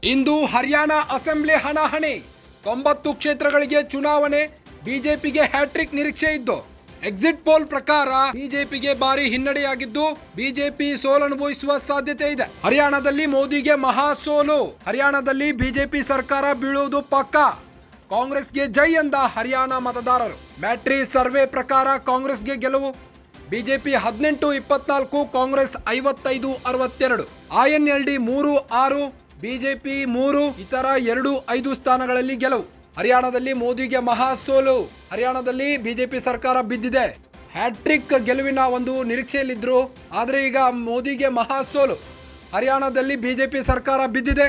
ಇಂದು Haryana assembly ಹಣಾಹಣಿ 90 ಕ್ಷೇತ್ರಗಳಿಗೆ ಚುನಾವಣೆ. ಬಿಜೆಪಿಗೆ ಹ್ಯಾಟ್ರಿಕ್ ನಿರೀಕ್ಷೆ ಇದ್ದು ಎಕ್ಸಿಟ್ ಪೋಲ್ ಪ್ರಕಾರ ಬಿಜೆಪಿಗೆ ಭಾರಿ ಹಿನ್ನಡೆಯಾಗಿದ್ದು ಬಿಜೆಪಿ ಸೋಲನುಭವಿಸುವ ಸಾಧ್ಯತೆ ಇದೆ. ಹರಿಯಾಣದಲ್ಲಿ ಮೋದಿಗೆ ಮಹಾ ಸೋಲು. ಹರಿಯಾಣದಲ್ಲಿ ಬಿಜೆಪಿ ಸರ್ಕಾರ ಬೀಳುವುದು ಪಕ್ಕಾ. ಕಾಂಗ್ರೆಸ್ಗೆ ಜೈ ಎಂದ ಹರಿಯಾಣ ಮತದಾರರು. ಮ್ಯಾಟ್ರಿ ಸರ್ವೆ ಪ್ರಕಾರ ಕಾಂಗ್ರೆಸ್ಗೆ ಗೆಲುವು. ಬಿಜೆಪಿ 18-24, ಕಾಂಗ್ರೆಸ್ 55-62. INLD 3-6, ಬಿಜೆಪಿ 3, ಇತರ 2-5 ಸ್ಥಾನಗಳಲ್ಲಿ ಗೆಲುವು. ಹರಿಯಾಣದಲ್ಲಿ ಮೋದಿಗೆ ಮಹಾ ಸೋಲು. ಹರಿಯಾಣದಲ್ಲಿ ಬಿಜೆಪಿ ಸರ್ಕಾರ ಬಿದ್ದಿದೆ. ಹ್ಯಾಟ್ರಿಕ್ ಗೆಲುವಿನ ಒಂದು ನಿರೀಕ್ಷೆಯಲ್ಲಿದ್ರು, ಆದರೆ ಈಗ ಮೋದಿಗೆ ಮಹಾ ಸೋಲು. ಹರಿಯಾಣದಲ್ಲಿ ಬಿಜೆಪಿ ಸರ್ಕಾರ ಬಿದ್ದಿದೆ.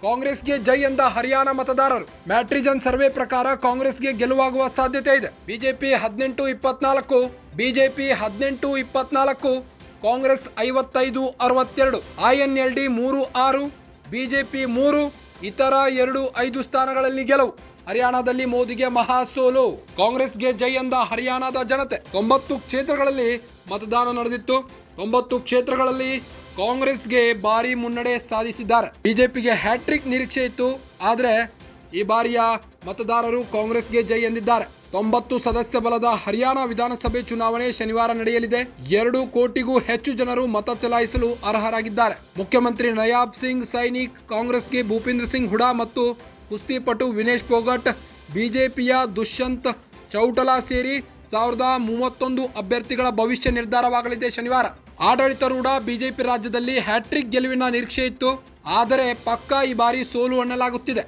ಕಾಂಗ್ರೆಸ್ಗೆ ಜೈ ಎಂದ ಹರಿಯಾಣ ಮತದಾರರು. ಮ್ಯಾಟ್ರಿಜನ್ ಸರ್ವೆ ಪ್ರಕಾರ ಕಾಂಗ್ರೆಸ್ಗೆ ಗೆಲುವಾಗುವ ಸಾಧ್ಯತೆ ಇದೆ. ಬಿಜೆಪಿ 18-24, ಕಾಂಗ್ರೆಸ್ 55-62. INLD 3-6, ಬಿಜೆಪಿ 3, ಇತರ 2-5 ಸ್ಥಾನಗಳಲ್ಲಿ ಗೆಲುವು. ಹರಿಯಾಣದಲ್ಲಿ ಮೋದಿಗೆ ಮಹಾ ಸೋಲು. ಕಾಂಗ್ರೆಸ್ಗೆ ಜೈ ಎಂದ ಹರಿಯಾಣದ ಜನತೆ. 90 ಕ್ಷೇತ್ರಗಳಲ್ಲಿ ಮತದಾನ ನಡೆದಿತ್ತು. 90 ಕ್ಷೇತ್ರಗಳಲ್ಲಿ ಕಾಂಗ್ರೆಸ್ಗೆ ಭಾರಿ ಮುನ್ನಡೆ ಸಾಧಿಸಿದ್ದಾರೆ. ಬಿಜೆಪಿಗೆ ಹ್ಯಾಟ್ರಿಕ್ ನಿರೀಕ್ಷೆ ಇತ್ತು, ಆದರೆ ಈ ಬಾರಿಯ ಮತದಾರರು ಕಾಂಗ್ರೆಸ್ಗೆ ಜೈ ಎಂದಿದ್ದಾರೆ. 90 ಸದಸ್ಯ ಬಲದ ಹರಿಯಾಣ ವಿಧಾನಸಭೆ ಚುನಾವಣೆ ಶನಿವಾರ ನಡೆಯಲಿದೆ. 2 ಕೋಟಿಗೂ ಹೆಚ್ಚು ಜನರು ಮತ ಚಲಾಯಿಸಲು ಅರ್ಹರಾಗಿದ್ದಾರೆ. ಮುಖ್ಯಮಂತ್ರಿ ನಯಾಬ್ ಸಿಂಗ್ ಸೈನಿಕ್, ಕಾಂಗ್ರೆಸ್ಗೆ ಭೂಪಿಂದರ್ ಸಿಂಗ್ ಹುಡಾ ಮತ್ತು ಕುಸ್ತಿಪಟು ವಿನೇಶ್ ಫೋಗಟ್, ಬಿಜೆಪಿಯ ದುಷ್ಯಂತ್ ಚೌಟಲಾ ಸೇರಿ 1031 ಅಭ್ಯರ್ಥಿಗಳ ಭವಿಷ್ಯ ನಿರ್ಧಾರವಾಗಲಿದೆ ಶನಿವಾರ. ಆಡಳಿತಾರೂಢ ಬಿಜೆಪಿ ರಾಜ್ಯದಲ್ಲಿ ಹ್ಯಾಟ್ರಿಕ್ ಗೆಲುವಿನ ನಿರೀಕ್ಷೆ ಇತ್ತು, ಆದರೆ ಪಕ್ಕಾ ಈ ಬಾರಿ ಸೋಲು ಎನ್ನಲಾಗುತ್ತಿದೆ.